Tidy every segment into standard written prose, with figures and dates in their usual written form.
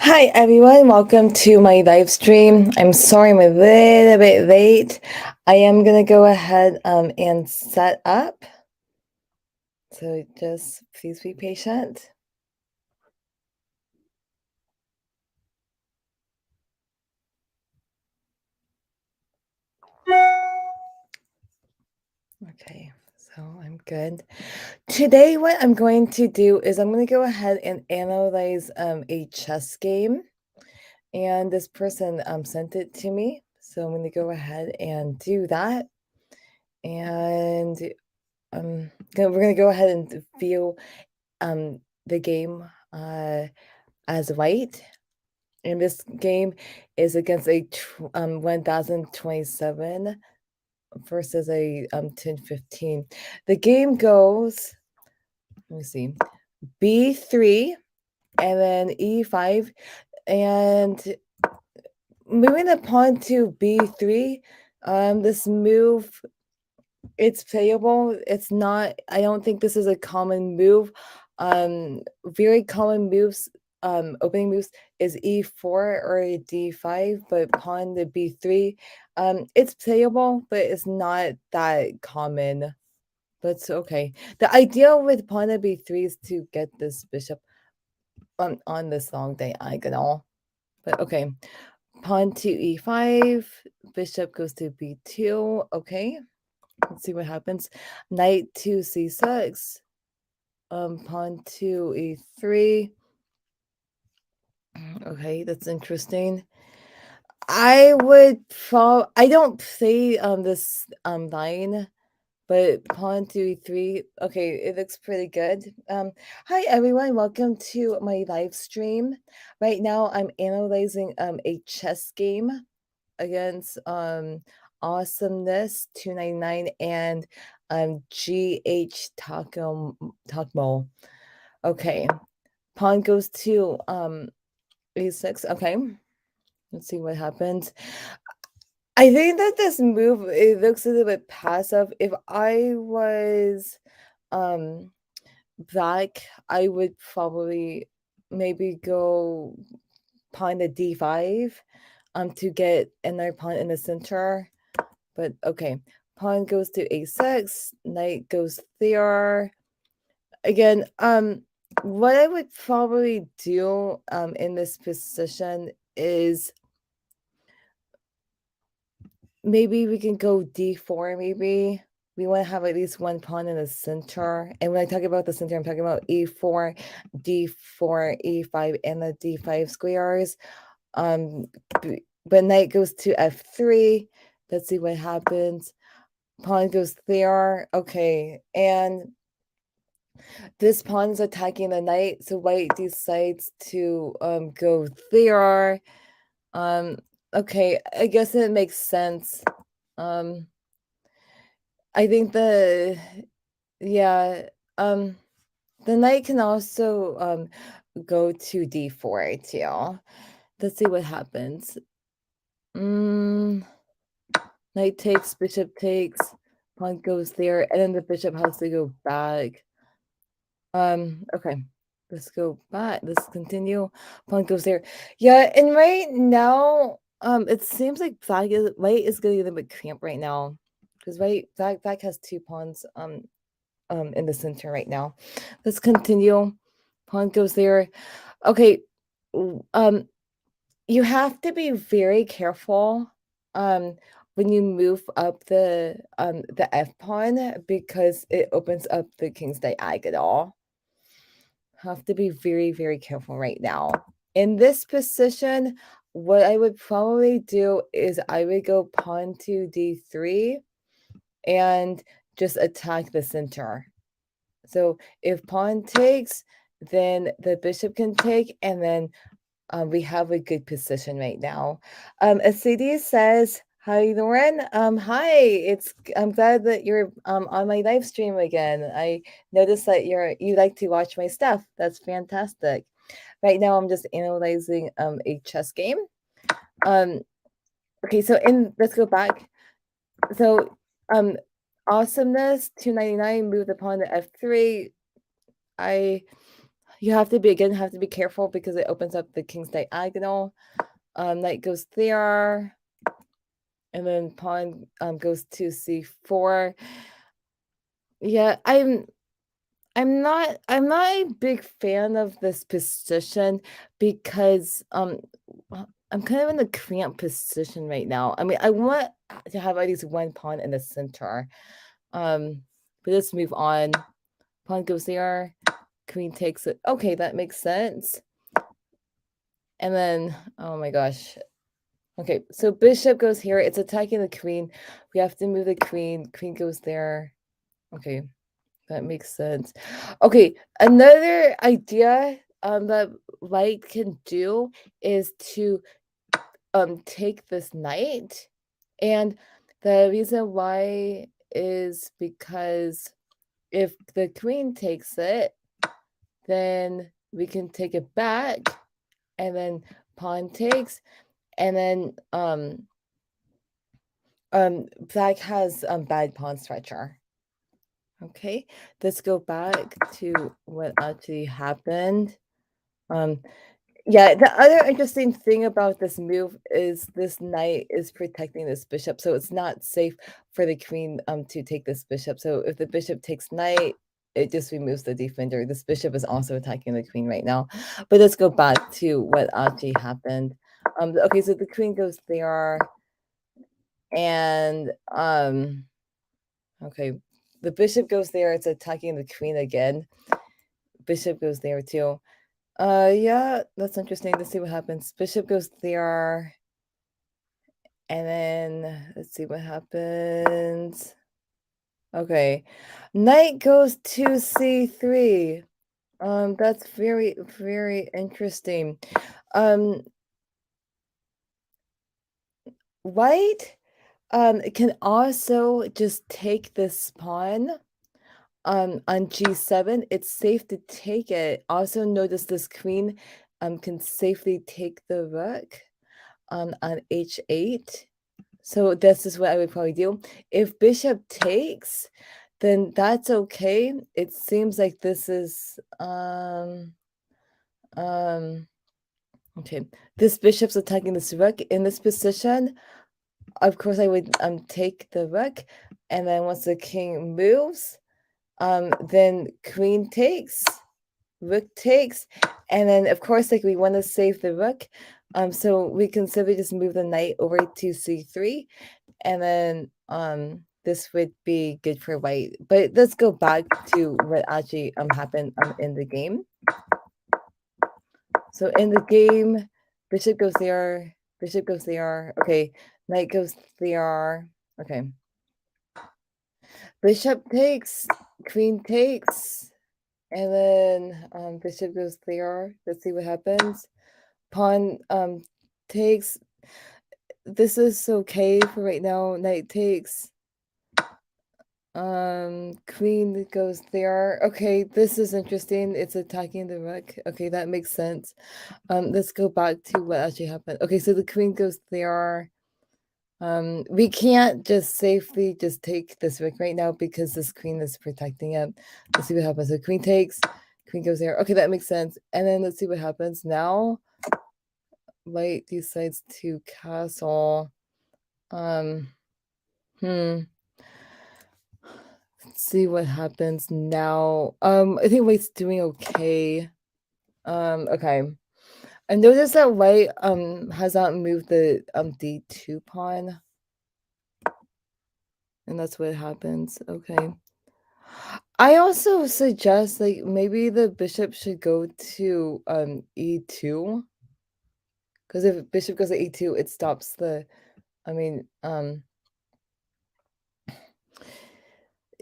Hi everyone, welcome to my live stream. I'm sorry I'm a little bit late. I am gonna go ahead and set up. So just please be patient. Okay, so I'm good. Today what I'm going to do is I'm gonna go ahead and analyze a chess game. And this person sent it to me. So I'm gonna go ahead and do that. And we're gonna go ahead and view the game as white. And this game is against a 1027 versus a 1015. The game goes, let me see, b3 and then e5, and moving the pawn to b3. This move, it's playable. It's not, I don't think this is a common move. Very common moves, opening moves is e4 or a d5, but pawn to b3. It's playable, but it's not that common. But it's okay. The idea with pawn to b3 is to get this bishop on this long diagonal. But okay, pawn to e5, bishop goes to b2. Okay. Let's see what happens. Knight to c6. Pawn to e3. Okay, that's interesting. I don't play this line, but pawn to e3. Okay, it looks pretty good. Hi everyone, welcome to my live stream. Right now I'm analyzing a chess game against Awesomeness 299 and GH Takmo. Okay. Pawn goes to a6. Okay. Let's see what happens. I think that this move, it looks a little bit passive. If I was black, I would probably maybe go pawn to d5 to get another pawn in the center. But okay, pawn goes to a6, knight goes there. Again, what I would probably do in this position is maybe we can go d4. Maybe we want to have at least one pawn in the center. And when I talk about the center, I'm talking about e4, d4, e5, and the d5 squares. But knight goes to f3. Let's see what happens. Pawn goes there. Okay, and this pawn is attacking the knight, so white decides to go there. Okay, I guess it makes sense. I think the the knight can also go to d4 too. Let's see what happens. Knight takes, bishop takes, pawn goes there, and then the bishop has to go back. Okay. Let's go back. Let's continue. Pawn goes there. Yeah, and right now, it seems like white is getting a little bit cramped right now. Because black has two pawns in the center right now. Let's continue. Pawn goes there. Okay. You have to be very careful when you move up the F pawn because it opens up the king's diagonal. Have to be very, very careful right now. In this position, what I would probably do is I would go pawn to d3 and just attack the center. So if pawn takes, then the bishop can take, and then we have a good position right now. Acidi says, "Hi, Lauren. Hi. I'm glad that you're on my live stream again. I noticed that you like to watch my stuff. That's fantastic. Right now, I'm just analyzing a chess game. Um, okay, so let's go back. So, Awesomeness 299 moved the pawn to f3. You have to be careful because it opens up the king's diagonal. Knight goes there, and then pawn goes to c4. Yeah, I'm not a big fan of this position because I'm kind of in a cramped position right now. I mean, I want to have at least one pawn in the center. But let's move on. Pawn goes there, queen takes it. Okay, that makes sense. And then, oh my gosh. Okay, so bishop goes here. It's attacking the queen. We have to move the queen. Queen goes there. Okay, that makes sense. Okay, another idea that white can do is to take this knight. And the reason why is because if the queen takes it, then we can take it back, and then pawn takes, and then black has bad pawn stretcher. Okay, let's go back to what actually happened. Yeah, the other interesting thing about this move is this knight is protecting this bishop, so it's not safe for the queen to take this bishop. So if the bishop takes knight, it just removes the defender. This bishop is also attacking the queen right now. But let's go back to what actually happened. Okay, so the queen goes there, and okay, the bishop goes there. It's attacking the queen again. Bishop goes there too. Yeah, that's interesting. Let's see what happens. Bishop goes there. And then let's see what happens. Okay. Knight goes to c3. That's very, very interesting. White can also just take this pawn on g7. It's safe to take it. Also notice this queen can safely take the rook on h8. So this is what I would probably do. If bishop takes, then that's okay. It seems like this is okay. This bishop's attacking this rook in this position. Of course, I would take the rook, and then once the king moves, then queen takes, rook takes, and then of course, like we want to save the rook, so we can simply just move the knight over to c3, and then this would be good for white. But let's go back to what actually happened in the game. So in the game, bishop goes there, bishop goes there. Okay, knight goes there. Okay. Bishop takes, queen takes, and then bishop goes there. Let's see what happens. Pawn takes. This is okay for right now. Knight takes. Queen goes there. Okay, this is interesting. It's attacking the rook. Okay, that makes sense. Let's go back to what actually happened. Okay, so the queen goes there. We can't just safely just take this rook right now because this queen is protecting it. Let's see what happens. So queen takes, queen goes there. Okay, that makes sense. And then let's see what happens now. White decides to castle. Let's see what happens now. I think white's doing okay. Okay. I noticed that white has not moved the d2 pawn. And that's what happens. Okay. I also suggest like maybe the bishop should go to e2. Because if bishop goes to e2, it stops the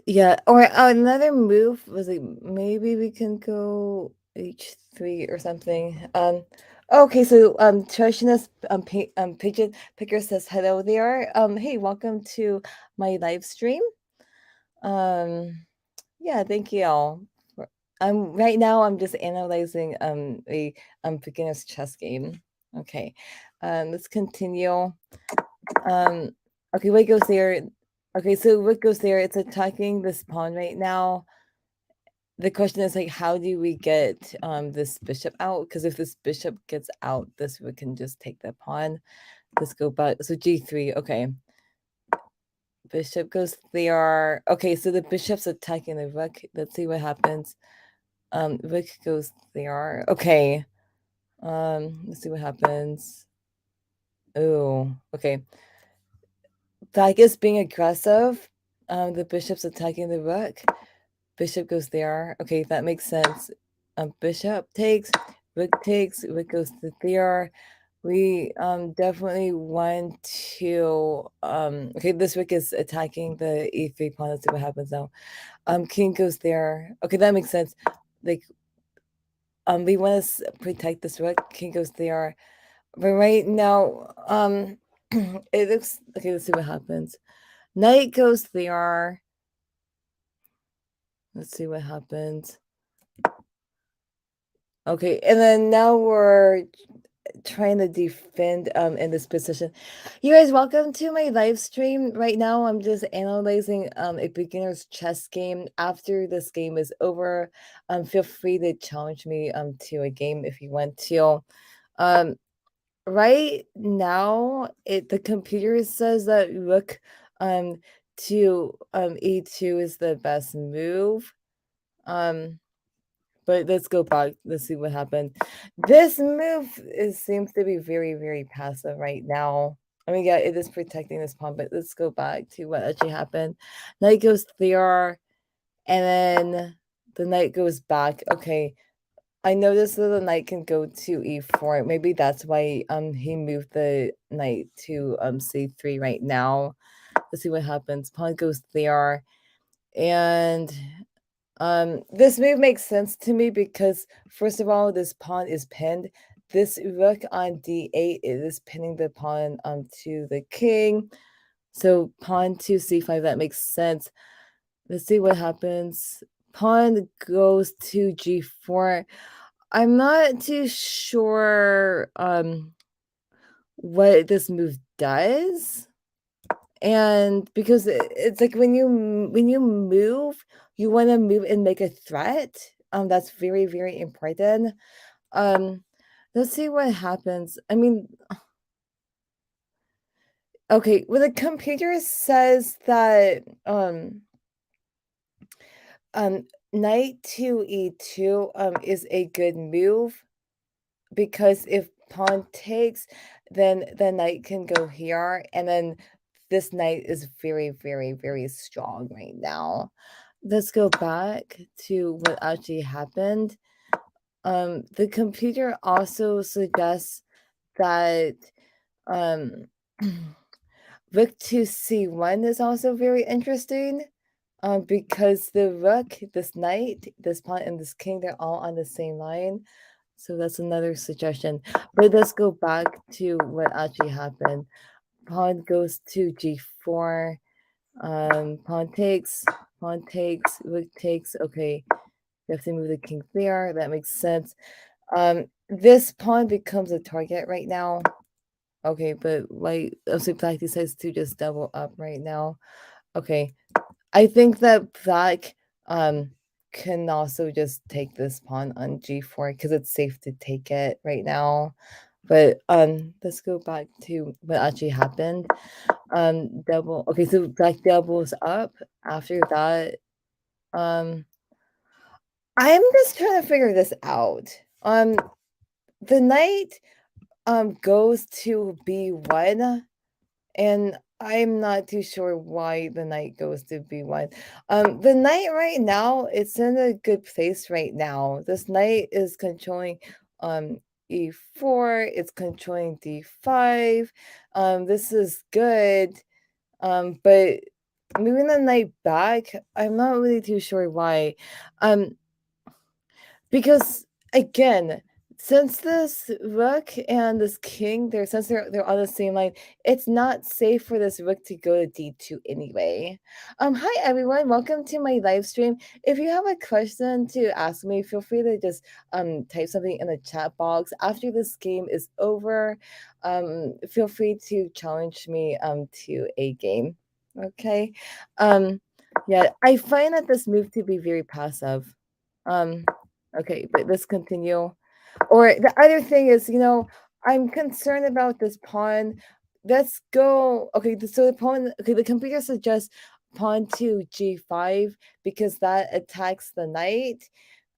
yeah, or another move was like maybe we can go h3 or something. Okay, so Trishna's pigeon picker says hello there. Hey, welcome to my live stream. Yeah, thank you all. Right now I'm just analyzing a beginner's chess game. Okay, let's continue. Okay, what goes there? Okay, so what goes there? It's attacking this pawn right now. the question is like, how do we get this bishop out? Because if this bishop gets out, this rook can just take the pawn. Let's go back. So g3. Okay. Bishop goes there. Okay, so the bishop's attacking the rook. Let's see what happens. Rook goes there. Okay. Let's see what happens. Oh, okay. Black is being aggressive. The bishop's attacking the rook. Bishop goes there. Okay, that makes sense. Bishop takes, rook goes to there. We definitely want to okay, this rook is attacking the e3 pawn. Let's see what happens now. King goes there. Okay, that makes sense. Like we want to protect this rook. King goes there. But right now, it looks okay. Let's see what happens. Knight goes there. Let's see what happens. Okay, and then now we're trying to defend in this position. You guys, welcome to my live stream. Right now, I'm just analyzing a beginner's chess game. After this game is over, feel free to challenge me to a game if you want to. Right now, the computer says that rook to e2 is the best move. But let's go back. Let's see what happened. This move seems to be very, very passive right now. I mean, yeah, it is protecting this pawn, but let's go back to what actually happened. Knight goes there, and then the knight goes back. Okay, I noticed that the knight can go to e4. Maybe that's why he moved the knight to c3 right now. Let's see what happens. Pawn goes there, and this move makes sense to me because first of all, this pawn is pinned. This rook on d8 is pinning the pawn to the king. So pawn to c5, that makes sense. Let's see what happens. Pawn goes to g4. I'm not too sure what this move does. And because it's like when you move, you want to move and make a threat. That's very, very important. Let's see what happens. I mean, okay, well, the computer says that knight to e2 is a good move because if pawn takes, then the knight can go here, and then this knight is very, very, very strong right now. Let's go back to what actually happened. The computer also suggests that um, rook to c1 is also very interesting. Because the rook, this knight, this pawn, and this king, they're all on the same line. So that's another suggestion. But let's go back to what actually happened. Pawn goes to g4. Pawn takes, rook takes. Okay, you have to move the king there. That makes sense. This pawn becomes a target right now. Okay, but white, so black decides to just double up right now. Okay, I think that black can also just take this pawn on g4 because it's safe to take it right now. But let's go back to what actually happened. Double. Okay, so black doubles up. After that, I'm just trying to figure this out. The knight goes to b1, and I'm not too sure why the knight goes to b1. The knight right now, it's in a good place right now. This knight is controlling e4, it's controlling d5. This is good. But moving the knight back, I'm not really too sure why. Because again, since this rook and this king, they're on the same line, it's not safe for this rook to go to d2 anyway. Hi everyone, welcome to my live stream. If you have a question to ask me, feel free to just type something in the chat box. After this game is over, feel free to challenge me to a game. Okay. Yeah, I find that this move to be very passive. Um, okay, but let's continue. Or the other thing is, I'm concerned about this pawn. Let's go. Okay, so the pawn. Okay, the computer suggests pawn to g5 because that attacks the knight.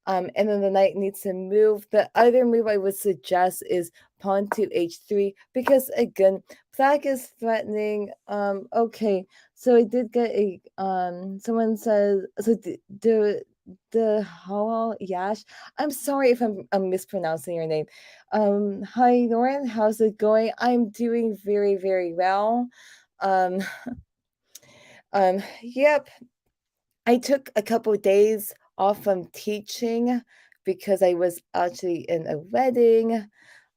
And then the knight needs to move. The other move I would suggest is pawn to h3 because again, black is threatening. Okay, so I did get a someone says so the Hall Yash. I'm sorry if I'm mispronouncing your name. Hi Lauren, how's it going? I'm doing very, very well. Um, yep, I took a couple days off from teaching because I was actually in a wedding.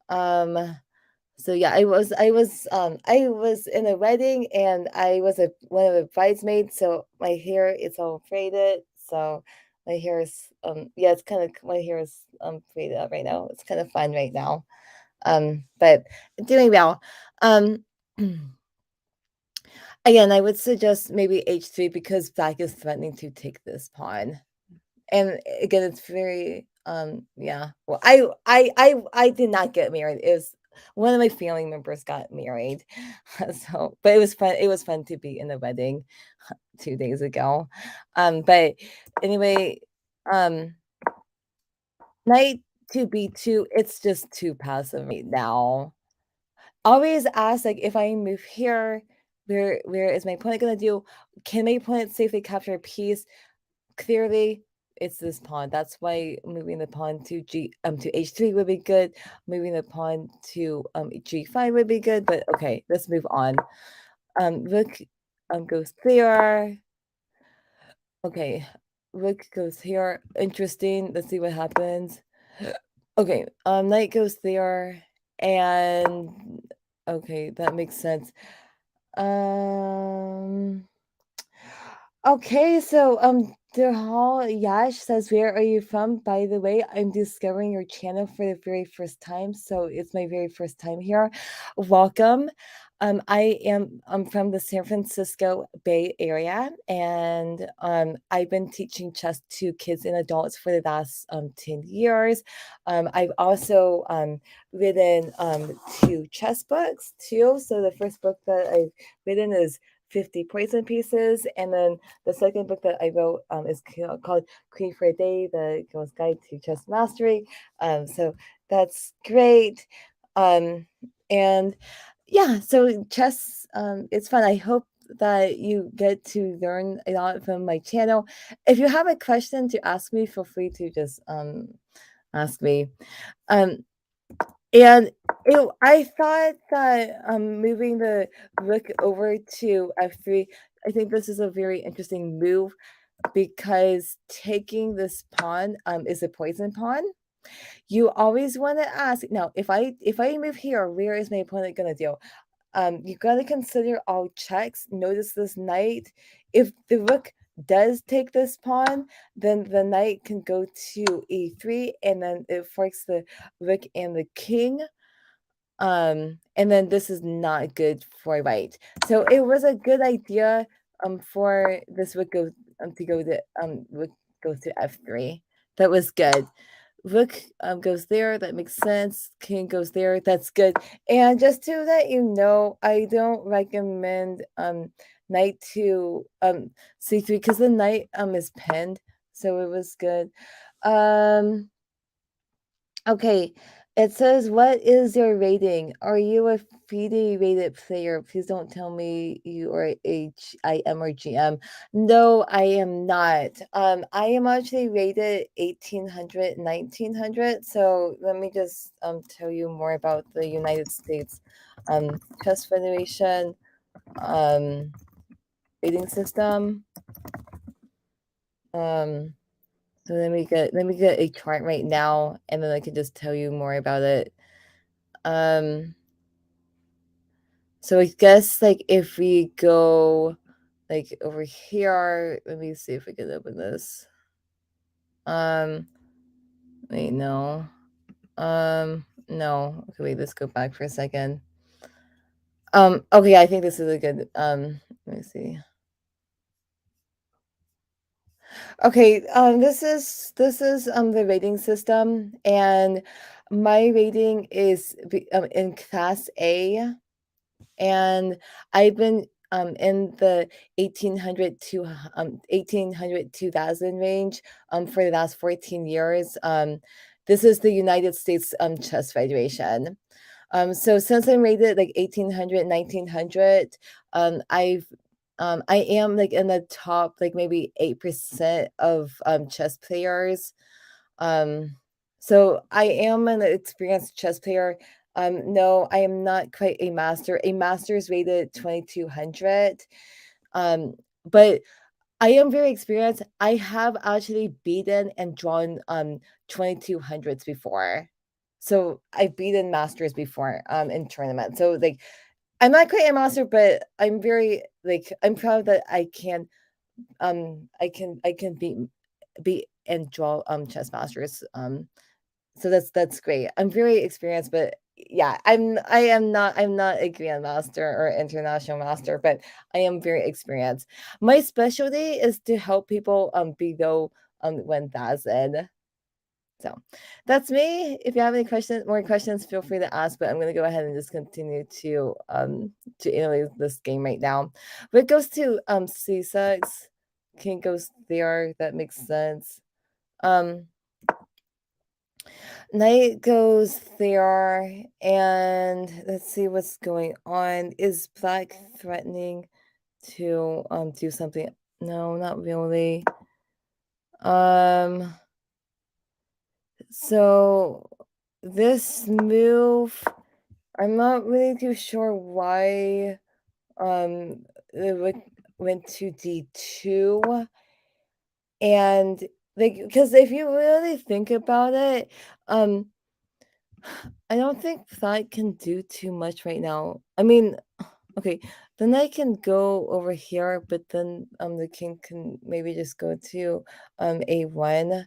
Um, so yeah, I was in a wedding and I was one of the bridesmaids, so my hair is all braided. So my hair is yeah, it's kind of my hair is braided up right now. It's kind of fun right now. But doing well. Um Again, I would suggest maybe h3 because black is threatening to take this pawn. And again, it's very yeah. Well, I did not get married. It was one of my family members got married. So, but it was fun to be in the wedding 2 days ago. But anyway, um knight to b2, it's just too passive right now. Always ask like if I move here, where is my opponent gonna do? Can my opponent safely capture a piece? Clearly, it's this pawn. That's why moving the pawn to h3 would be good. Moving the pawn to g5 would be good. But okay, let's move on. Rook goes there. Okay, rook goes here. Interesting. Let's see what happens. Okay, knight goes there, and okay, that makes sense. Um, Okay, so Derhal Yash says, "Where are you from?" By the way, I'm discovering your channel for the very first time, so it's my very first time here. Welcome. I'm from the San Francisco Bay Area, and I've been teaching chess to kids and adults for the last 10 years. I've also written two chess books too. So the first book that I've written is 50 Poison Pieces, and then the second book that I wrote is called Queen for a Day, the Girl's Guide to Chess Mastery. So that's great. Um, and yeah, so chess, it's fun. I hope that you get to learn a lot from my channel. If you have a question to ask me, feel free to just ask me. Um, and I thought that moving the rook over to f3, I think this is a very interesting move because taking this pawn is a poison pawn. You always want to ask now if I move here, where is my opponent gonna do? You gotta consider all checks. Notice this knight. If the rook does take this pawn, then the knight can go to e3, and then it forks the rook and the king. And then this is not good for white. So it was a good idea for this would go would go to f3. That was good. Rook goes there, that makes sense. King goes there, that's good. And just to let you know, I don't recommend knight to c3 because the knight is pinned, so it was good. Um Okay, it says, "What is your rating? Are you a FIDE rated player? Please don't tell me you are HIM or GM." No, I am not. I am actually rated 1800, 1900. So let me just tell you more about the United States Chess Federation um rating system. Um, so let me get a chart right now, and then I can just tell you more about it. Um, so I guess like if we go like over here, let me see if we can open this. Um, wait, no. No. Okay, wait, let's go back for a second. Okay, I think this is a good let me see. Okay, this is the rating system, and my rating is in class A, and I've been in the 1800 to 1800 2000 range for the last 14 years. This is the United States Chess Federation. So since I'm rated like 1800, 1900, I am like in the top like maybe 8% of chess players. Um, so I am an experienced chess player. No, I am not quite a master. A master is rated 2200. Um, but I am very experienced. I have actually beaten and drawn 2200s before. So I've beaten masters before in tournaments. So like I'm not quite a master, but I'm very like I'm proud that I can beat and draw chess masters. So that's great. I'm very experienced, but yeah, I'm not a grandmaster or international master, but I am very experienced. My specialty is to help people below 1000. So that's me. If you have any more questions, feel free to ask. But I'm gonna go ahead and just continue to analyze this game right now. But it goes to C6. King goes there. That makes sense. Um Knight goes there, and let's see what's going on. Is black threatening to do something? No, not really. Um so this move, I'm not really too sure why it went to D2. And like because if you really think about it, um I don't think Flight can do too much right now. I mean, okay, the knight can go over here, but then the king can maybe just go to A1.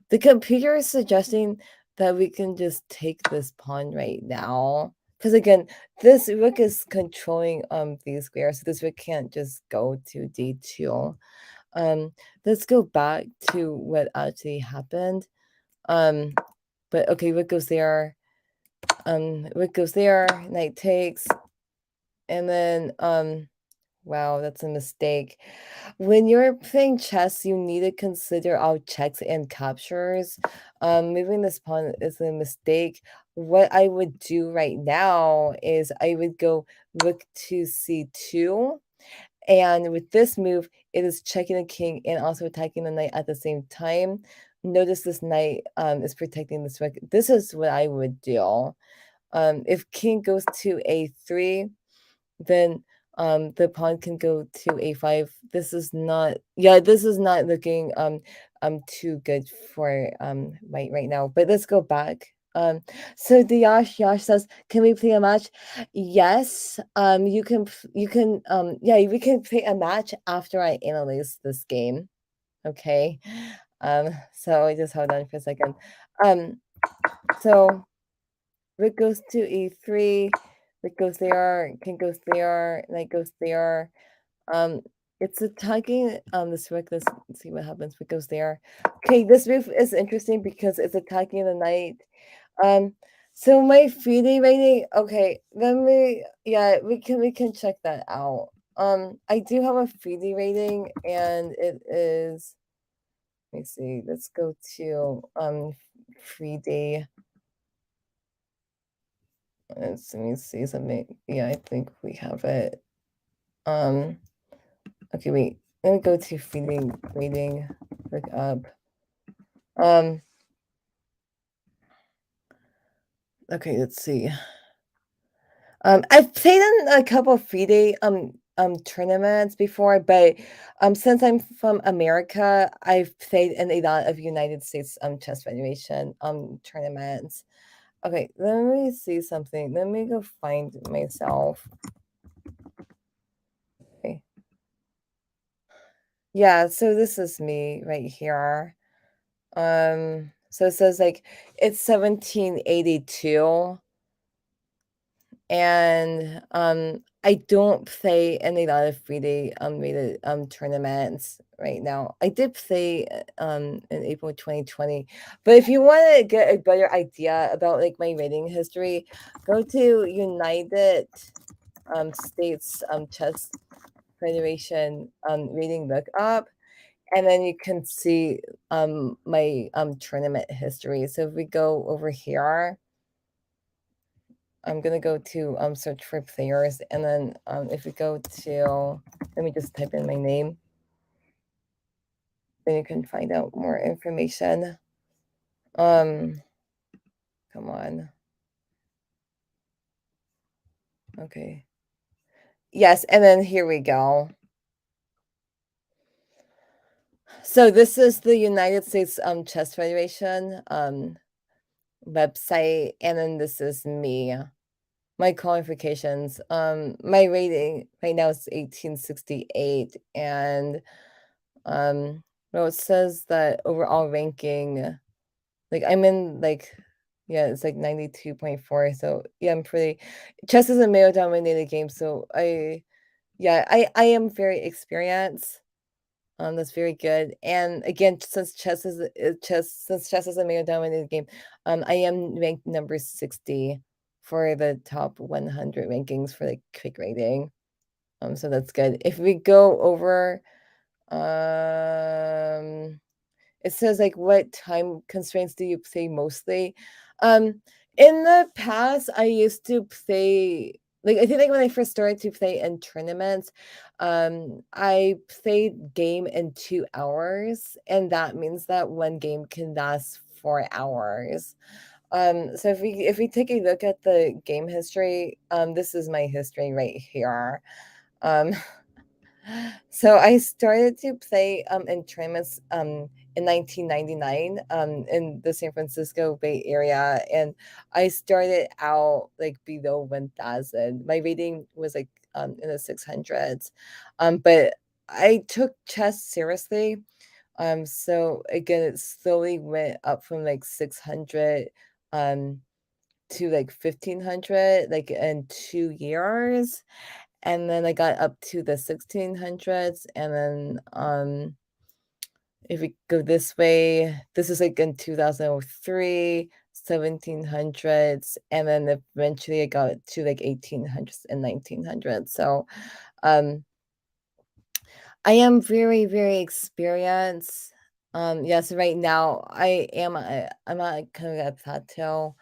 The computer is suggesting that we can just take this pawn right now. Because again, this rook is controlling these squares, so this rook can't just go to D2. Um, let's go back to what actually happened. Um, but okay, rook goes there. Rook goes there, knight takes, and then wow, that's a mistake. When you're playing chess, you need to consider all checks and captures. Moving this pawn is a mistake. What I would do right now is I would go rook to c2, and with this move, it is checking the king and also attacking the knight at the same time. Notice this knight is protecting this rook. This is what I would do. If king goes to a3, then the pawn can go to a5. This is not, yeah, this is not looking too good for right now. But let's go back. So the Yash says, can we play a match? Yes. Yeah, we can play a match after I analyze this game. Okay. So just hold on for a second. Um, so rook goes to e3, rook goes there, king goes there, knight goes there. Um, it's attacking this rook. Let's see what happens. Rook goes there. Okay, this move is interesting because it's attacking the knight. Um, so my FIDE rating. Okay, let me. Yeah, we can check that out. I do have a FIDE rating, and it is. Let me see. Let's go to FIDE. Let me see something. Yeah, I think we have it. Um, okay, wait. Let me go to feeding, reading, look up. Um, okay, let's see. I've played in a couple of FIDE tournaments before, but since I'm from America, I've played in a lot of United States Chess Federation tournaments. Okay, let me see something. Let me go find myself. Okay. Yeah, so this is me right here. So it says like it's 1782, and I don't play in a lot of FreeDay rated tournaments right now. I did play in April 2020, but if you want to get a better idea about like my rating history, go to United States Chess Federation rating lookup, and then you can see my tournament history. So if we go over here, I'm gonna go to search for players, and then if we go to, let me just type in my name, then you can find out more information. Come on. Okay. Yes, and then here we go. So this is the United States Chess Federation website, and then this is me. My qualifications. My rating right now is 1868, and well, it says that overall ranking, like I'm in like, yeah, it's like 92.4. So yeah, I'm pretty. Chess is a male dominated game, so I am very experienced. That's very good. And again, since chess is a male dominated game, I am ranked number 60 for the top 100 rankings for like quick rating. So that's good. If we go over, um, it says like what time constraints do you play mostly? Um, in the past, I used to play, like I think like when I first started to play in tournaments, I played game in 2 hours, and that means that one game can last 4 hours. So if we take a look at the game history, this is my history right here. Um, so I started to play in tournaments in 1999 in the San Francisco Bay Area, and I started out like below 1,000. My rating was like in the 600s, but I took chess seriously. So again, it slowly went up from like 600 um to like 1,500 like in 2 years, and then I got up to the 1600s, and then if we go this way, this is like in 2003, 1700s, and then eventually I got to like 1800s and 1900s. So um I am very, very experienced. Yes, right now I'm at kind of a plateau.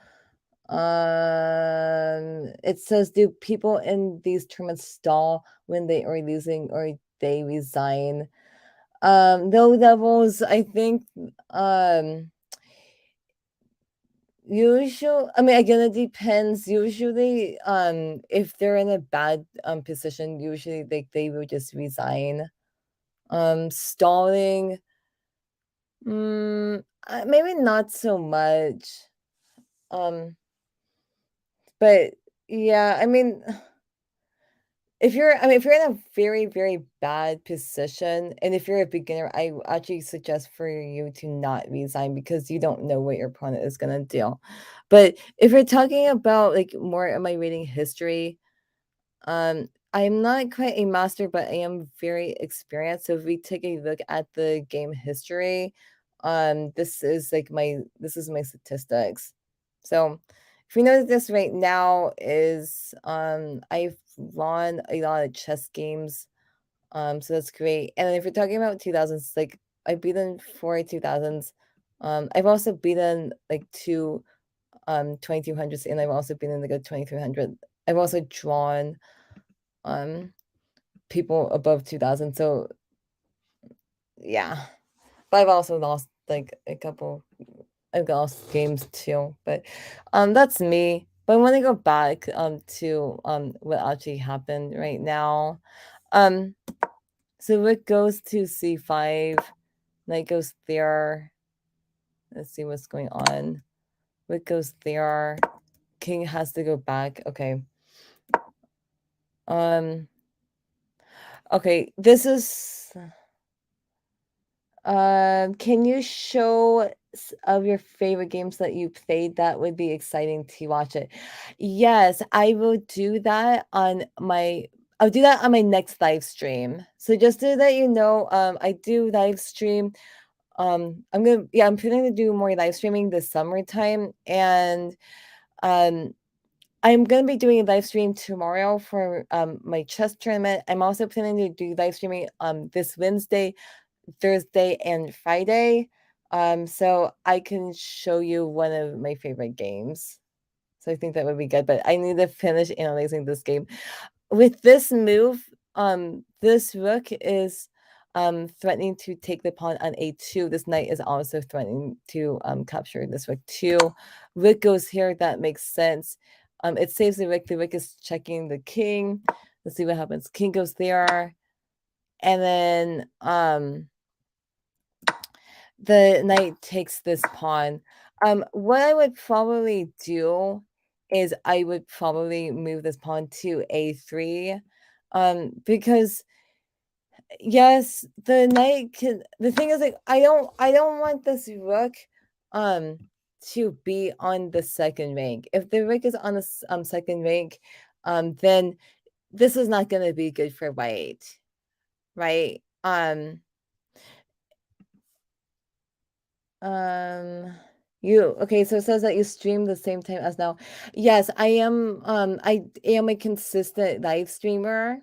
It says, do people in these tournaments stall when they are losing or they resign? Low levels, I think, usual. I mean, again, it depends. Usually, if they're in a bad position, usually they will just resign. Stalling, maybe not so much. Um, but yeah, I mean. If you're in a very, very bad position, and if you're a beginner, I actually suggest for you to not resign because you don't know what your opponent is gonna do. But if we're talking about like more of my reading history, I'm not quite a master, but I am very experienced. So if we take a look at the game history, this is my statistics. So if you notice this right now is I've won a lot of chess games. So that's great. And then if you're talking about 2000s, like I've beaten 4 2000s. I've also beaten like two 2200s, and I've also been in like a 2300. I've also drawn um people above 2000. So yeah, but I've also lost like a couple. I've lost games too, but that's me. But I want to go back to what actually happened right now. Um, so it goes to c5, knight goes there. Let's see what's going on. What goes there? King has to go back. Okay. Um. Okay. This is. Can you show of your favorite games that you played, that would be exciting to watch it. Yes, I will do that on my I'll do that on my next live stream. So just to let you know, I do live stream. I'm planning to do more live streaming this summertime, and um I'm gonna be doing a live stream tomorrow for my chess tournament. I'm also planning to do live streaming this Wednesday, Thursday, and Friday. So I can show you one of my favorite games. So I think that would be good, but I need to finish analyzing this game. With this move, this rook is threatening to take the pawn on a2. This knight is also threatening to capture this rook too. Rook goes here, that makes sense. It saves the rook. The rook is checking the king. Let's see what happens. King goes there, and then the knight takes this pawn. What I would probably do is I would probably move this pawn to a3, because yes, the knight can. The thing is, like, I don't want this rook, um, to be on the second rank. If the rook is on the second rank, then this is not going to be good for white, right? Um, you okay, so it says that you stream the same time as now. Yes, I am a consistent live streamer.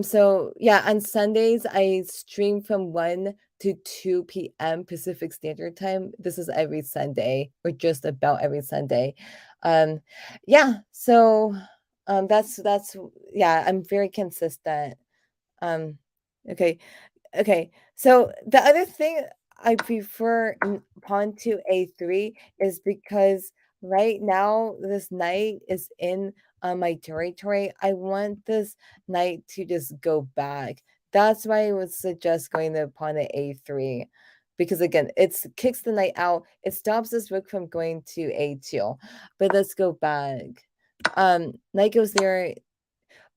So yeah, on Sundays I stream from 1 to 2 p.m. Pacific Standard Time. This is every Sunday, or just about every Sunday. Um, yeah, so that's yeah, I'm very consistent. Um, okay. Okay, so the other thing I prefer pawn to a3 is because right now this knight is in my territory. I want this knight to just go back. That's why I would suggest going to pawn to a3. Because again, it kicks the knight out. It stops this rook from going to a2. But let's go back. Knight goes there.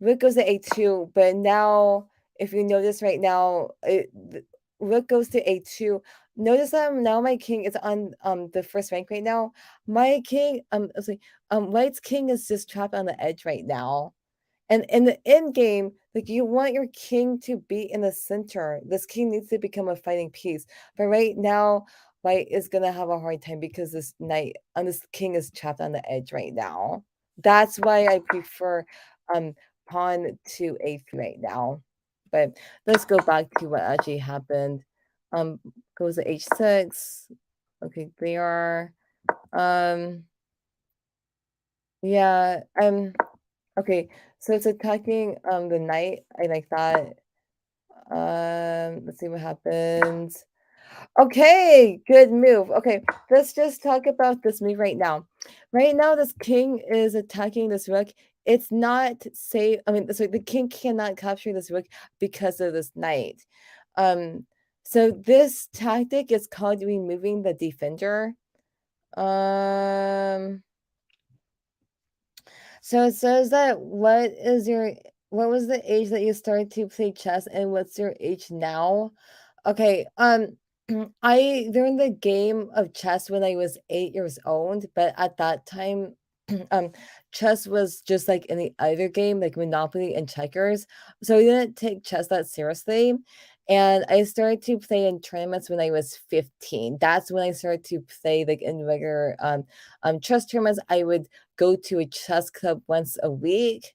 Rook goes to a2, but now if you notice right now, rook goes to a2. Notice that now my king is on the first rank right now. My king, white's king is just trapped on the edge right now. And in the end game, like, you want your king to be in the center. This king needs to become a fighting piece. But right now, white is gonna have a hard time because this knight and this king is trapped on the edge right now. That's why I prefer um pawn to a3 right now. But let's go back to what actually happened. Goes to h6. Okay, there. Yeah, okay, so it's attacking the knight. I like that. Let's see what happens. Okay, good move. Okay, let's just talk about this move right now. Right now, this king is attacking this rook. It's not safe. I mean, so the king cannot capture this rook because of this knight. Um, so this tactic is called removing the defender. Um, So it says that what was the age that you started to play chess, and what's your age now? Okay, I learned the game of chess when I was 8 years old, but at that time, um, chess was just like any other game, like Monopoly and checkers. So I didn't take chess that seriously. And I started to play in tournaments when I was 15. That's when I started to play like in regular chess tournaments. I would go to a chess club once a week.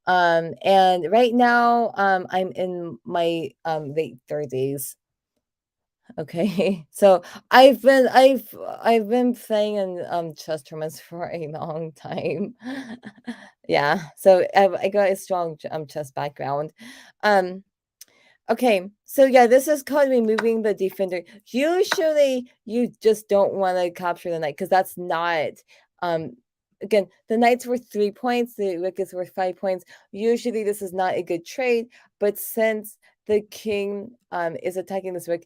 And right now, I'm in my late 30s. Okay. So I've been playing in chess tournaments for a long time. Yeah. So I got a strong chess background. Um Okay, so yeah, this is called removing the defender. Usually, you just don't want to capture the knight because that's not. Um, again, the knight's worth 3 points. The rook is worth 5 points. Usually, this is not a good trade. But since the king is attacking this rook,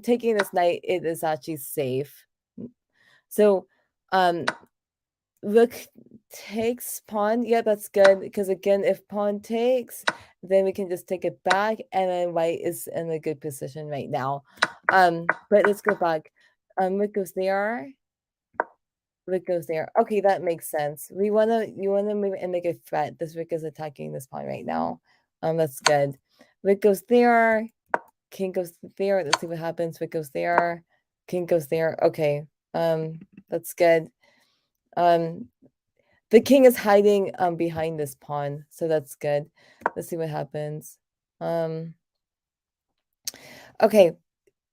taking this knight, it is actually safe. So, um, rook takes pawn. Yeah, that's good because again, if pawn takes, then we can just take it back, and then white is in a good position right now. But let's go back. Rook goes there. Rook goes there. Okay, that makes sense. You wanna move and make a threat. This rook is attacking this pawn right now. That's good. Rook goes there. King goes there. Let's see what happens. Rook goes there. King goes there. Okay. That's good. Um, the king is hiding behind this pawn, so that's good. Let's see what happens. Okay.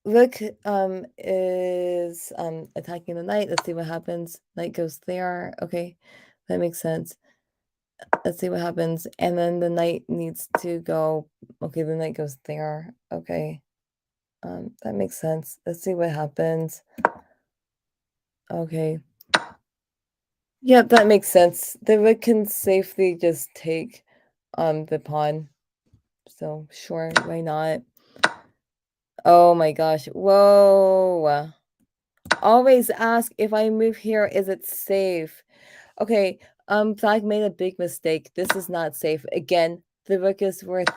Rook is attacking the knight. Let's see what happens. Knight goes there. Okay, that makes sense. Let's see what happens. And then the knight needs to go. Okay, the knight goes there. Okay. That makes sense. Let's see what happens. Okay. Yep, that makes sense. The rook can safely just take the pawn. So sure, why not? Oh my gosh. Whoa. Always ask if I move here, is it safe? Okay, Black made a big mistake. This is not safe. Again, the rook is worth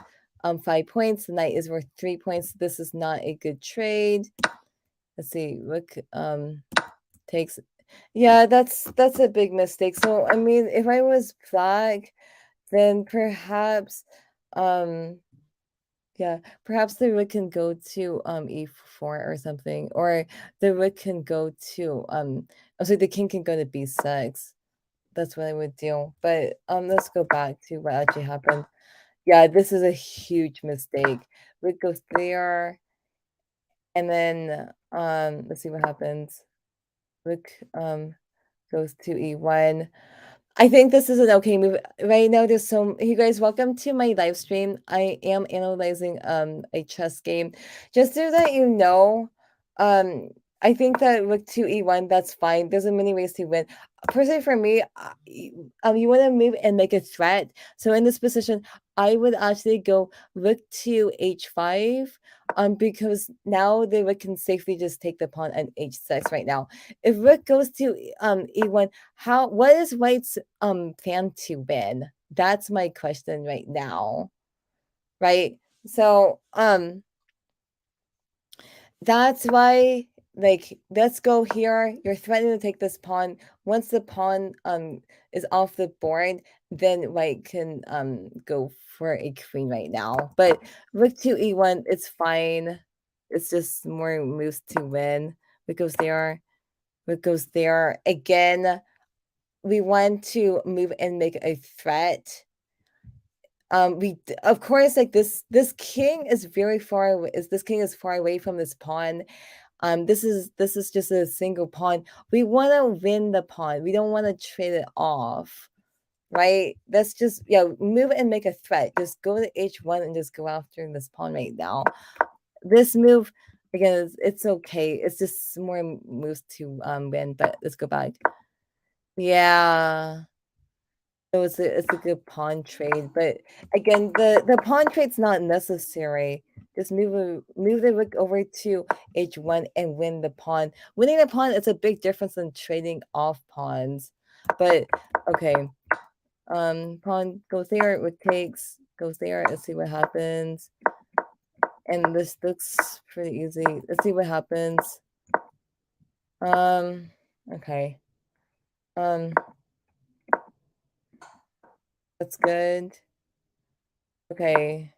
5 points. The knight is worth 3 points. This is not a good trade. Let's see. Rook takes. Yeah, that's a big mistake. So I mean, if I was Black, then perhaps yeah, perhaps the rook can go to e4 or something, or the rook can go to oh, so the king can go to b6. That's what I would do. But let's go back to what actually happened. Yeah, this is a huge mistake. Rook goes there, and then let's see what happens. Rook goes to e1. I think this is an okay move. Right now, there's so you guys, welcome to my live stream. I am analyzing a chess game. Just so that you know, um, I think that rook to e1, that's fine. There's a many ways to win. Personally, for me, you want to move and make a threat. So in this position, I would actually go rook to h5, because now the rook can safely just take the pawn at h6 right now. If rook goes to e1, what is white's plan to win? That's my question right now. Right? So that's why, like, let's go here. You're threatening to take this pawn. Once the pawn is off the board, then white can go for a queen right now. But rook to e1, it's fine. It's just more moves to win. Rook goes there. Rook goes there. Again, we want to move and make a threat. Of course, like this king is very far away. This king is far away from this pawn. This is just a single pawn. We want to win the pawn. We don't want to trade it off, right? That's just, yeah, move and make a threat. Just go to h1 and just go after this pawn right now. This move, again, it's okay. It's just more moves to win. But let's go back. Yeah. So it's a good pawn trade, but again, the pawn trade's not necessary. Just move the rook over to h1 and win the pawn. Winning the pawn is a big difference than trading off pawns. But okay, pawn goes there, rook takes, goes there. Let's see what happens. And this looks pretty easy. Let's see what happens. Okay. That's good. Okay.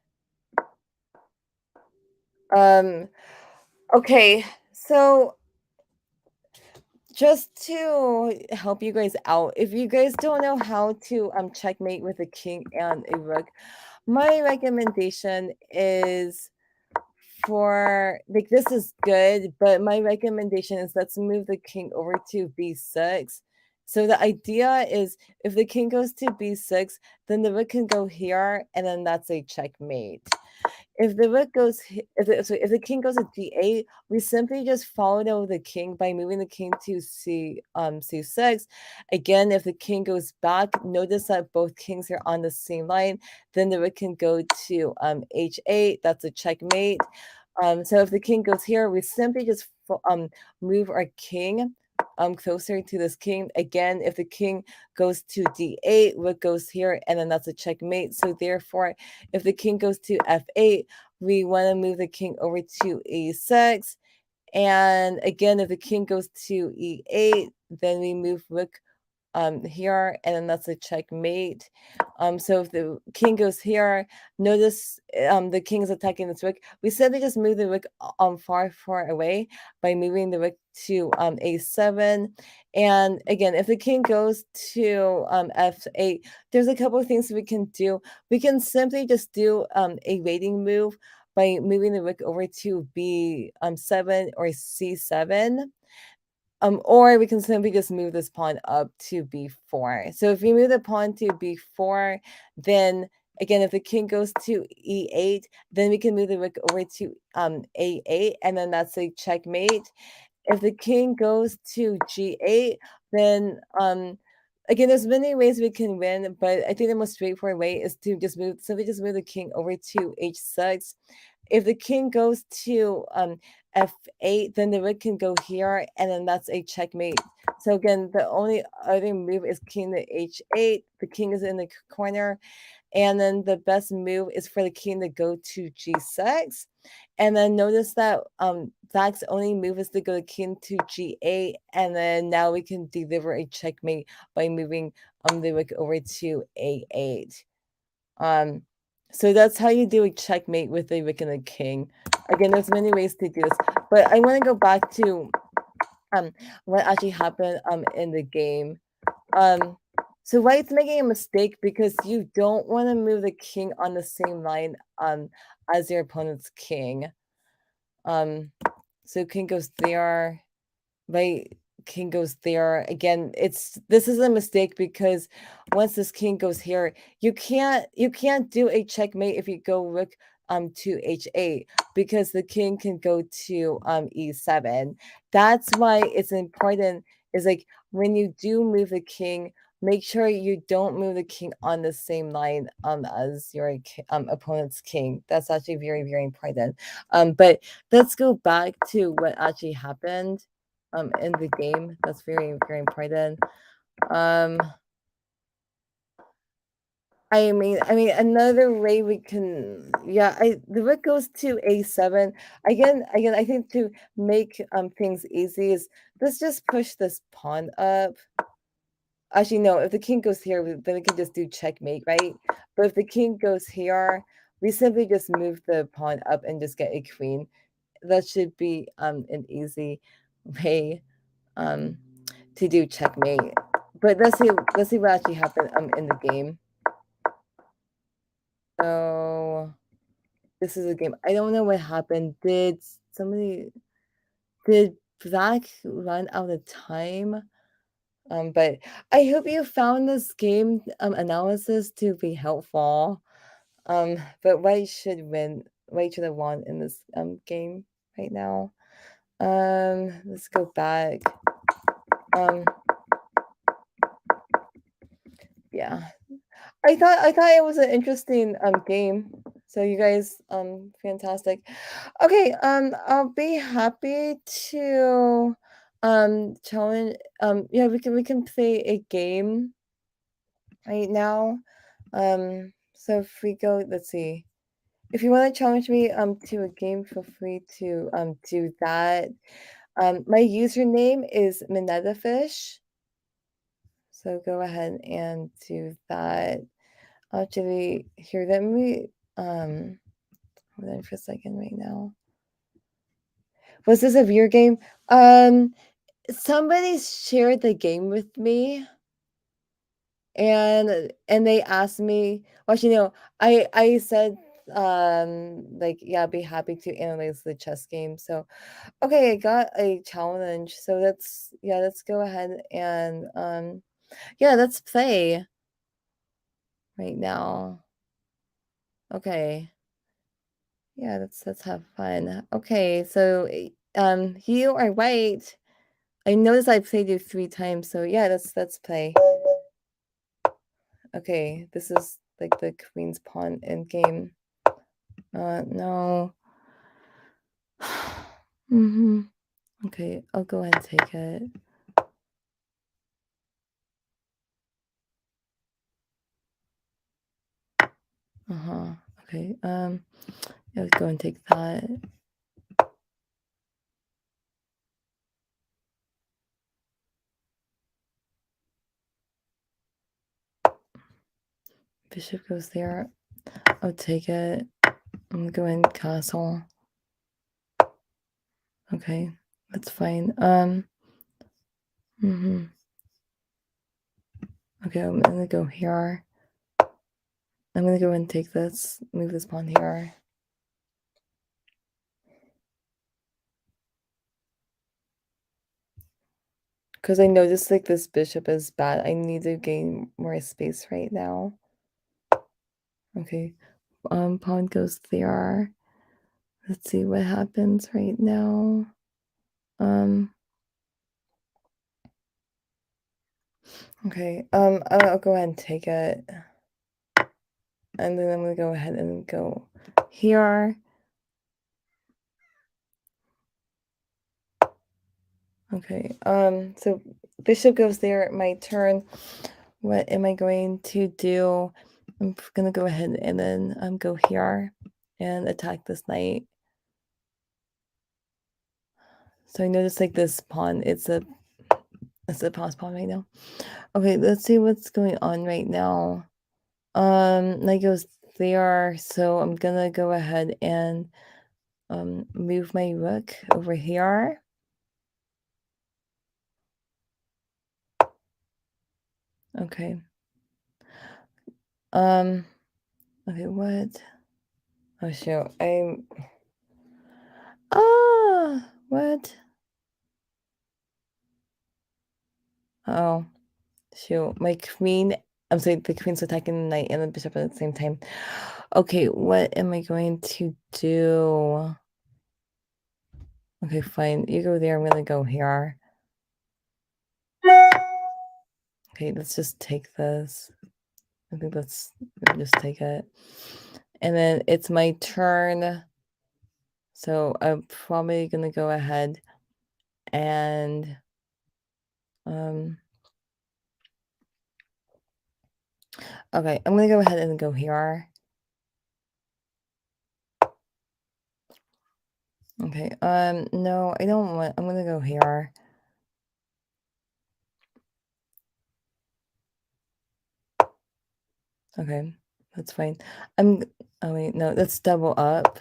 Okay, so just to help you guys out, if you guys don't know how to checkmate with a king and a rook, my recommendation is for, like, this is good, but my recommendation is let's move the king over to b6. So the idea is if the king goes to b6, then the rook can go here, and then that's a checkmate. If the rook goes, if the king goes to d8, we simply just follow the king by moving the king to c6. Again, if the king goes back, notice that both kings are on the same line. Then the rook can go to h8. That's a checkmate. So if the king goes here, we simply just move our king closer to this king. Again, if the king goes to d8, rook goes here, and then that's a checkmate. So therefore, if the king goes to f8, we want to move the king over to e6. And again, if the king goes to e8, then we move rook here, and then that's a checkmate. So if the king goes here, notice the king is attacking this rook. We said they just move the rook far away by moving the rook to a7. And again, if the king goes to f8, there's a couple of things we can do. We can simply just do a waiting move by moving the rook over to b7 or c7. Or we can simply just move this pawn up to b4. So if we move the pawn to b4, then again, if the king goes to e8, then we can move the rook over to a8, and then that's a checkmate. If the king goes to g8, then again, there's many ways we can win, but I think the most straightforward way is to simply just move the king over to h6. If the king goes to f8, then the rook can go here, and then that's a checkmate. So again, the only other move is king to h8. The king is in the corner, and then the best move is for the king to go to g6. And then notice that Zach's only move is to go to king to g8, and then now we can deliver a checkmate by moving the rook over to a8. So that's how you do a checkmate with a rook and a king. Again, there's many ways to do this, but I want to go back to what actually happened in the game. So White's making a mistake because you don't want to move the king on the same line as your opponent's king. So king goes there, right? King goes there. Again, this is a mistake because once this king goes here, you can't do a checkmate if you go rook to h8, because the king can go to e7. That's why it's important, is like when you do move the king, make sure you don't move the king on the same line as your opponent's king. That's actually very, very important. But let's go back to what actually happened in the game. That's very, very important. I mean, another way we can, yeah, the rook goes to a7. Again, I think to make things easy is let's just push this pawn up. Actually, no, if the king goes here, then we can just do checkmate, right? But if the king goes here, we simply just move the pawn up and just get a queen. That should be an easy way to do checkmate. But let's see what actually happened in the game. So this is a game. I don't know what happened. Did Black run out of time? But I hope you found this game analysis to be helpful. But White should win. White should have won in this game right now. Let's go back. Yeah. I thought it was an interesting game. So you guys fantastic. Okay, I'll be happy to challenge yeah, we can play a game right now. So if we go, let's see. If you want to challenge me to a game, feel free to do that. My username is Minetafish. So go ahead and do that. Actually, here, let me hold on for a second right now. Was this a viewer game? Somebody shared the game with me, and they asked me. Well, you know, I said like, yeah, I'd be happy to analyze the chess game. So okay, I got a challenge. So let's go ahead and yeah, let's play right now. Okay. Yeah, let's have fun. Okay, so you are white. I noticed I played you 3 times, so yeah, let's play. Okay, this is like the queen's pawn in game. No. Okay, I'll go ahead and take it. Okay. Yeah, let's go and take that. Bishop goes there. I'll take it. I'm gonna go in castle. Okay, that's fine. Okay, I'm gonna go here. I'm gonna go and take this, move this pawn here. Because I noticed like this bishop is bad. I need to gain more space right now. Okay, pawn goes there. Let's see what happens right now. Okay, I'll go ahead and take it. And then I'm gonna go ahead and go here. Okay, so bishop goes there, my turn. What am I going to do? I'm gonna go ahead and then go here and attack this knight. So I notice like this pawn, it's a pawn right now. Okay, let's see what's going on right now. Knight goes there, so I'm gonna go ahead and move my rook over here. Okay. Okay, what? Oh shoot, what? Oh, shoot, my queen, I'm sorry, the queen's attacking the knight and the bishop at the same time. Okay, what am I going to do? Okay, fine, you go there, I'm gonna go here. Okay, let's just take this. I think let's just take it. And then it's my turn. So I'm probably gonna go ahead and okay, I'm gonna go ahead and go here. Okay, no, I don't want, I'm gonna go here. Okay, that's fine. Oh wait, no, let's double up.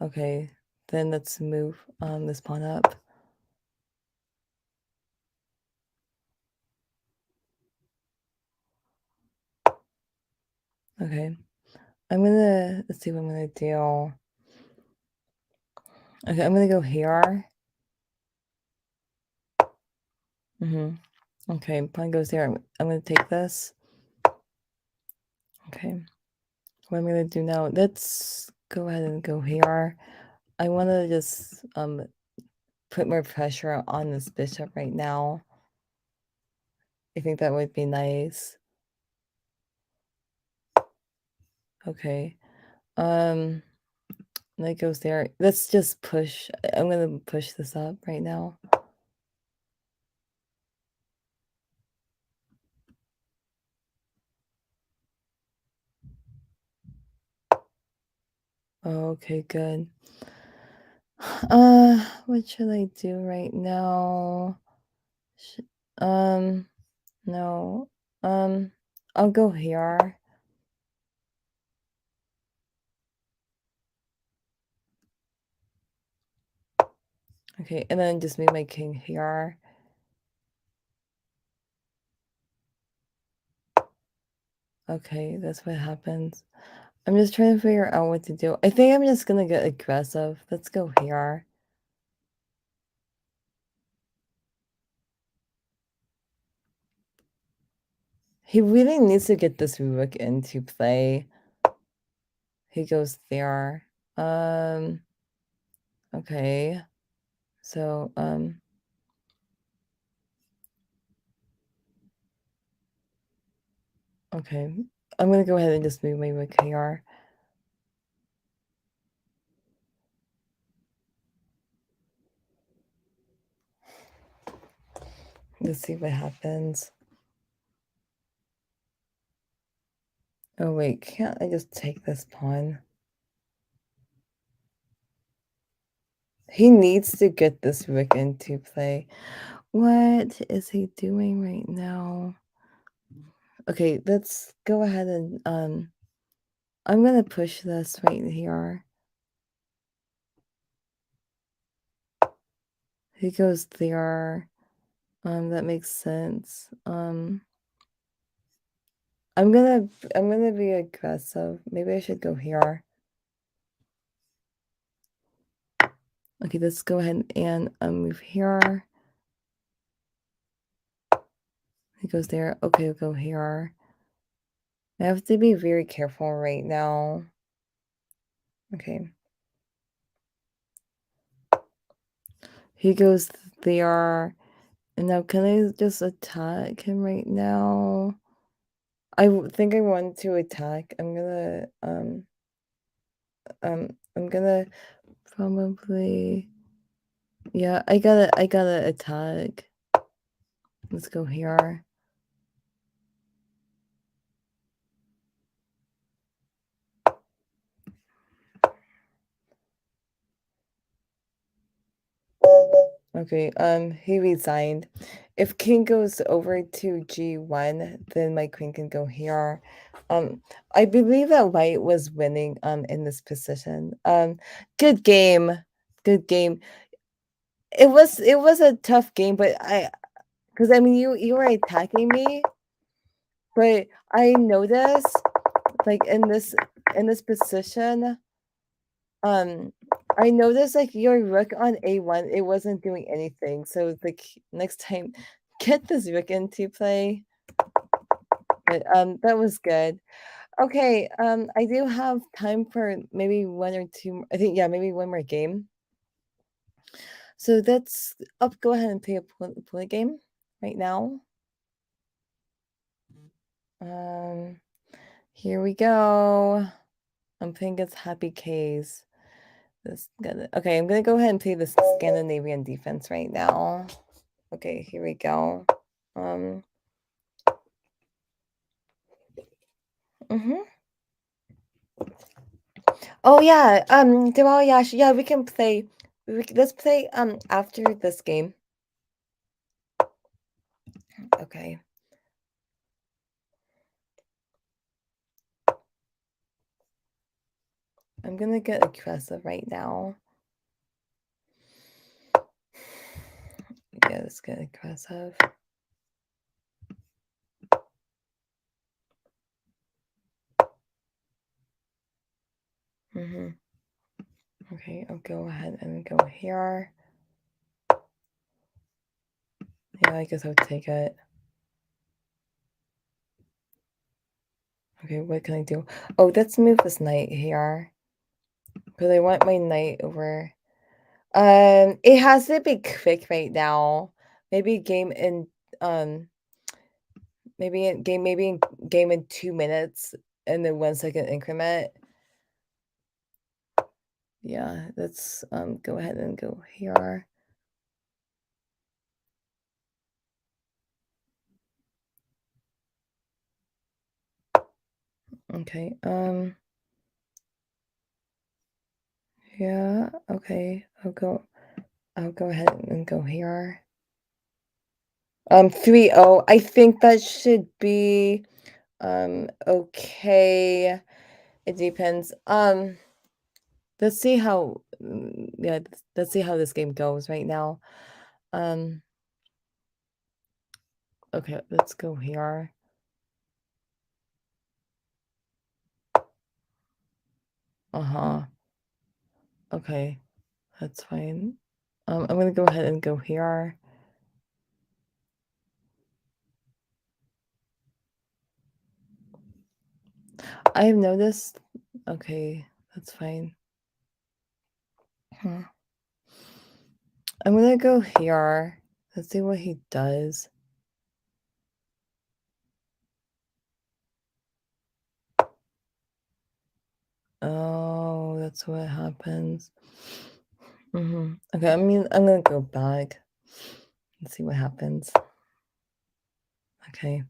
Okay, then let's move this pawn up. Okay, let's see what I'm gonna do. Okay, I'm gonna go here. Okay, pawn goes there. I'm gonna take this. Okay, what I'm gonna do now, let's go ahead and go here. I wanna just put more pressure on this bishop right now. I think that would be nice. Okay. That goes there. Let's just push. I'm gonna push this up right now. Okay, good. What should I do right now? No. I'll go here. Okay, and then just move my king here. Okay, that's what happens. I'm just trying to figure out what to do. I think I'm just gonna get aggressive. Let's go here. He really needs to get this rook into play. He goes there. Okay. So, okay. I'm gonna go ahead and just move my rook here. Let's see what happens. Oh wait, can't I just take this pawn? He needs to get this rook into play. What is he doing right now? Okay, let's go ahead and, I'm gonna push this right here. He goes there. That makes sense. I'm gonna be aggressive. Maybe I should go here. Okay, let's go ahead and move here. He goes there. Okay, we'll go here. I have to be very careful right now. Okay. He goes there. And now can I just attack him right now? Think I want to attack. I'm gonna probably, yeah, I gotta attack. Let's go here. Okay, he resigned. If king goes over to G1, then my queen can go here. I believe that white was winning in this position. Good game. Good game. It was a tough game, but because I mean you were attacking me, but I noticed like in this position, um I noticed like your rook on A1, it wasn't doing anything. So like next time get this rook into play. But that was good. Okay, I do have time for maybe one or two. I think, yeah, maybe one more game. So let's go ahead and play a play game right now. Um, Here we go. I'm playing against Happy K's. Okay, I'm gonna go ahead and play the Scandinavian defense right now. Okay, here we go. Um, mhm. Oh yeah, Deval, yeah, we can play. Let's play after this game. Okay. I'm gonna get aggressive right now. Yeah, let's get aggressive. Mm-hmm. Okay, I'll go ahead and go here. Yeah, I guess I'll take it. Okay, what can I do? Oh, let's move this knight here. Because I want my knight over. It has to be quick right now. Maybe game in um maybe in game in 2 minutes in the 1 second increment. Yeah, let's go ahead and go here. Okay, yeah, okay. I'll go ahead and go here. 3-0. I think that should be okay. It depends. Let's see how yeah, let's see how this game goes right now. Um okay, let's go here. Uh-huh. Okay, that's fine. I'm gonna go ahead and go here. I have noticed. Okay, that's fine. Hmm. I'm gonna go here. Let's see what he does. Oh, that's what happens. Okay, I mean, I'm gonna go back and see what happens. Okay.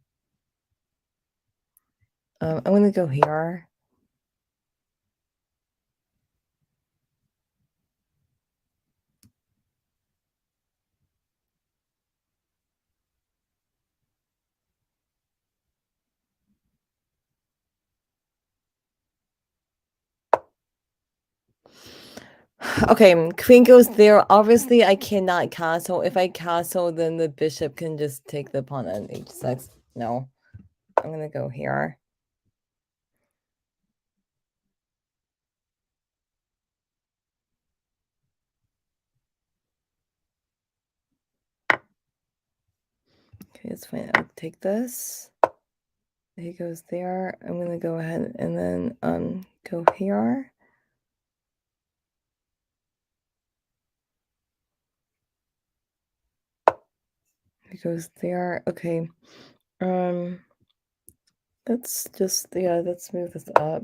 I'm gonna go here. Okay, queen goes there. Obviously, I cannot castle. If I castle, then the bishop can just take the pawn on h6. No, I'm gonna go here. Okay, it's fine. I'll take this. He goes there. I'm gonna go ahead and then go here. He goes there. Okay. Let's just let's move this up.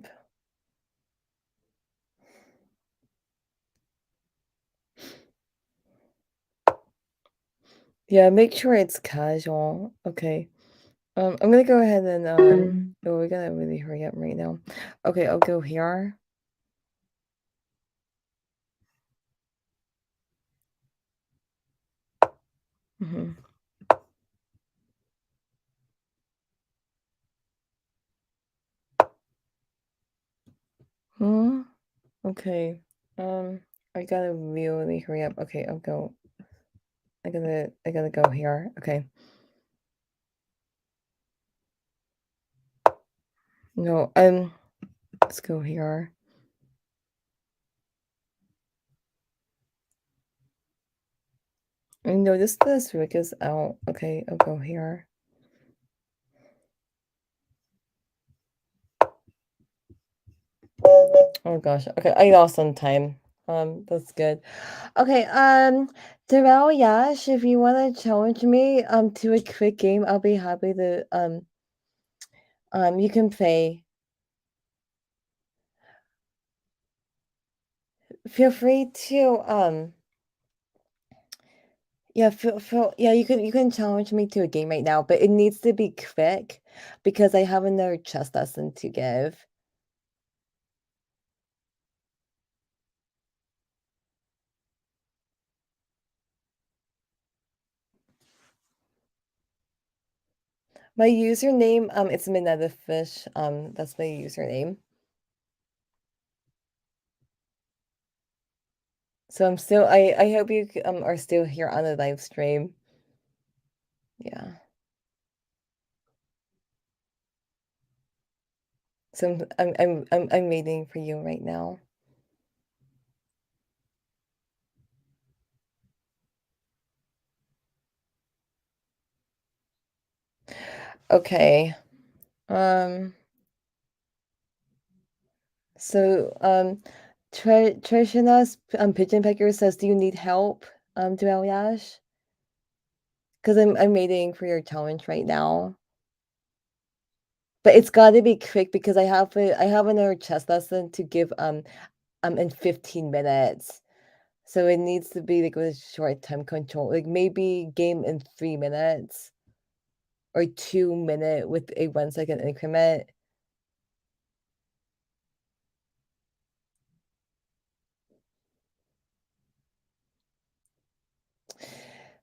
Yeah, make sure it's casual. Okay. I'm gonna go ahead and oh, we gotta really hurry up right now. Okay, I'll go here. Mm-hmm. Hmm. Okay. I gotta really hurry up. Okay, I'll go. I gotta go here. Okay. No, let's go here. No, this Rick is out. Okay, I'll go here. Oh gosh. Okay, I lost some time. That's good. Okay, Darrell Yash, if you want to challenge me to a quick game, I'll be happy to you can play. Feel free to yeah, yeah, you can challenge me to a game right now, but it needs to be quick because I have another chess lesson to give. My username, it's Minetta Fish. That's my username. So I'm still I hope you are still here on the live stream. Yeah. So I'm waiting for you right now. Okay. Um so Trishana's Pigeon Pecker says, "Do you need help, Dual Yash?" Because I'm waiting for your challenge right now. But it's got to be quick because I have another chess lesson to give in 15 minutes. So it needs to be like with short time control. Like maybe game in 3 minutes or 2 minute with a 1 second increment.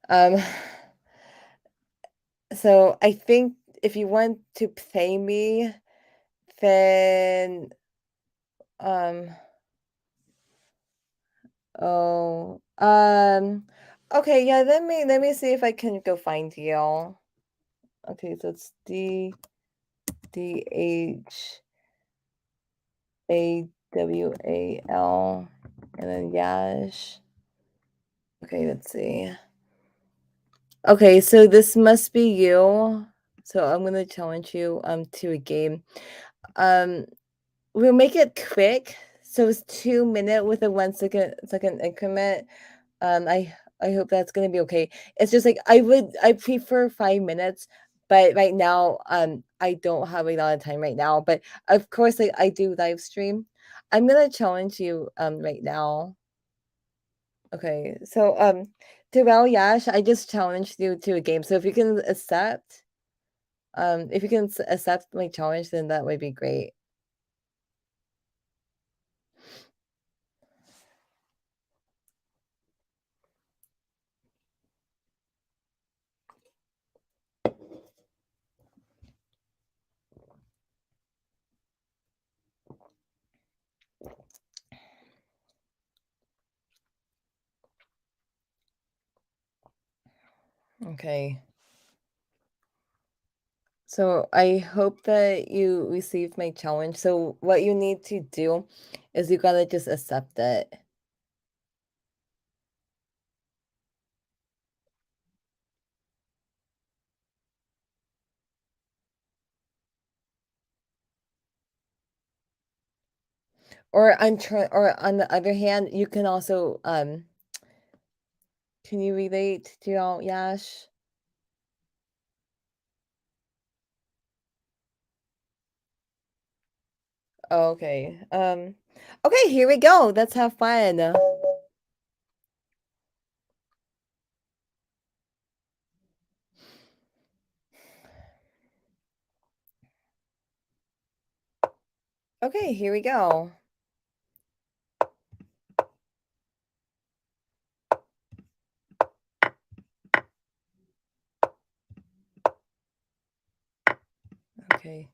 Um so I think if you want to play me, then um oh okay, yeah, let me see if I can go find you. Okay, so it's DHAWAL and then Yash. Okay, let's see. Okay, so this must be you. So I'm gonna challenge you to a game. Um we'll make it quick. So it's 2 minute with a 1 second increment. I hope that's gonna be okay. It's just like I prefer 5 minutes, but right now I don't have a lot of time right now. But of course like I do live stream. I'm gonna challenge you right now. Okay, so Terrell Yash, I just challenged you to a game. So if you can accept my challenge, then that would be great. Okay. So I hope that you received my challenge. So what you need to do is you gotta just accept it. Or on the other hand, you can also can you relate to all Yash? Oh, okay. Okay, here we go. Let's have fun. Okay, here we go. Okay.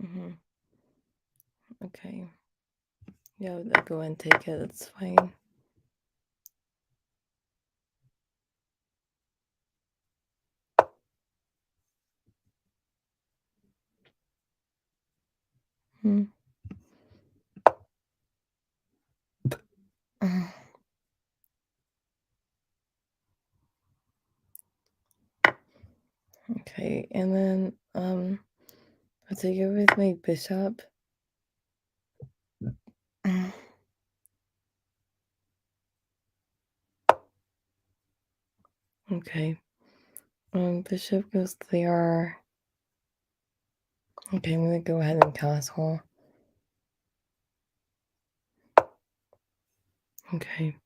Mm-hmm. Okay. Yeah, I'll go and take it. It's fine. Hmm. Okay, and then I'll take it with my bishop. Okay. Bishop goes there. Okay, I'm gonna go ahead and castle. Okay,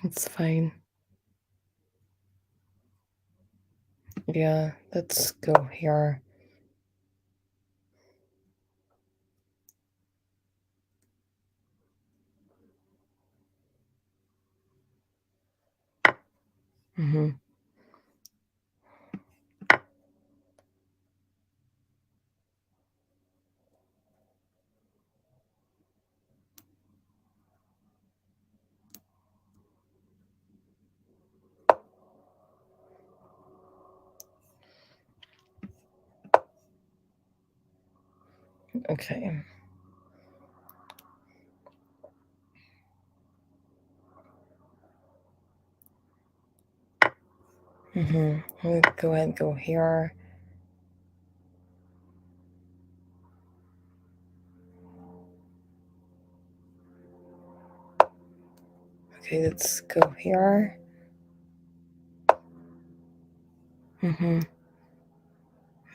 it's fine. Yeah, let's go here. Mm-hmm. Okay. Mm-hmm. I'm gonna go ahead and go here. Okay, let's go here. Mm-hmm.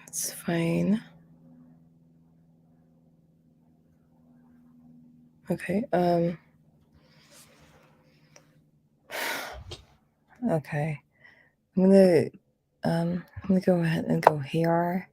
It's fine. Okay, okay. I'm gonna go ahead and go here.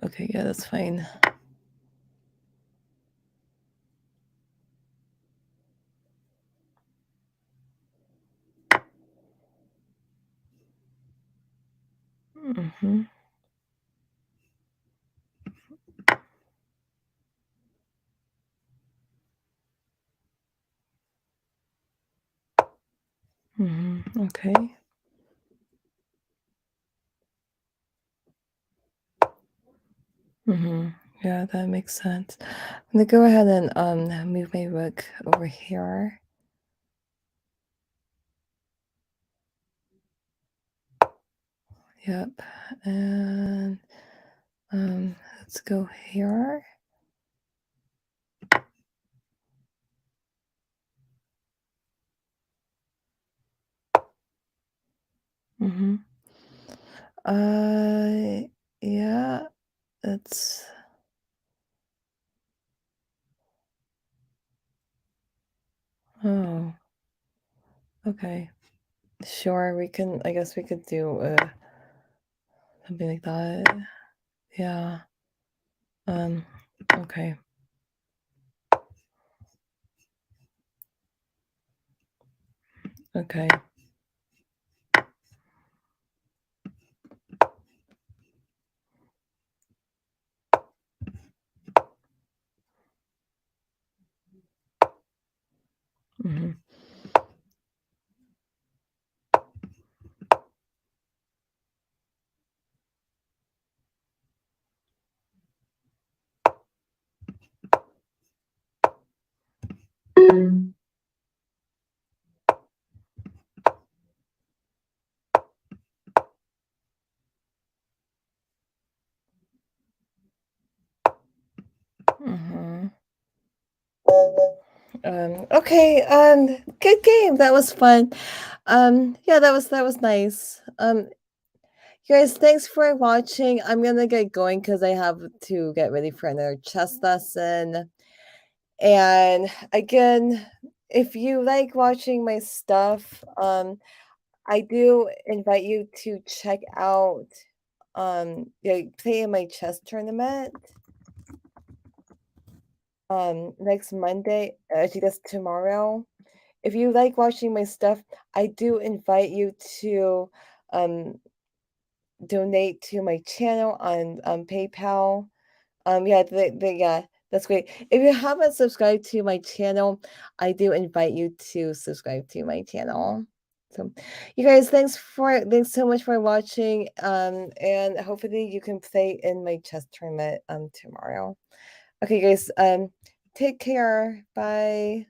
Okay, yeah, that's fine. Mm-hmm. Mm-hmm. Okay. Mm-hmm. Yeah, that makes sense. I'm gonna go ahead and move my rook over here. Yep. And let's go here. Mm-hmm. Yeah, it's Oh, okay. Sure, we can I guess we could do, something like that. Yeah. Um, okay. Okay. Mhm. Mhm. Okay, good game. That was fun. Yeah, that was nice. You guys, thanks for watching. I'm gonna get going because I have to get ready for another chess lesson. And again, if you like watching my stuff, I do invite you to check out yeah, play in my chess tournament next Monday. Actually, that's tomorrow. If you like watching my stuff, I do invite you to um donate to my channel on PayPal. Yeah, yeah, that's great. If you haven't subscribed to my channel, I do invite you to subscribe to my channel. So, you guys, thanks so much for watching. And hopefully you can play in my chess tournament tomorrow. Okay, guys. Take care. Bye.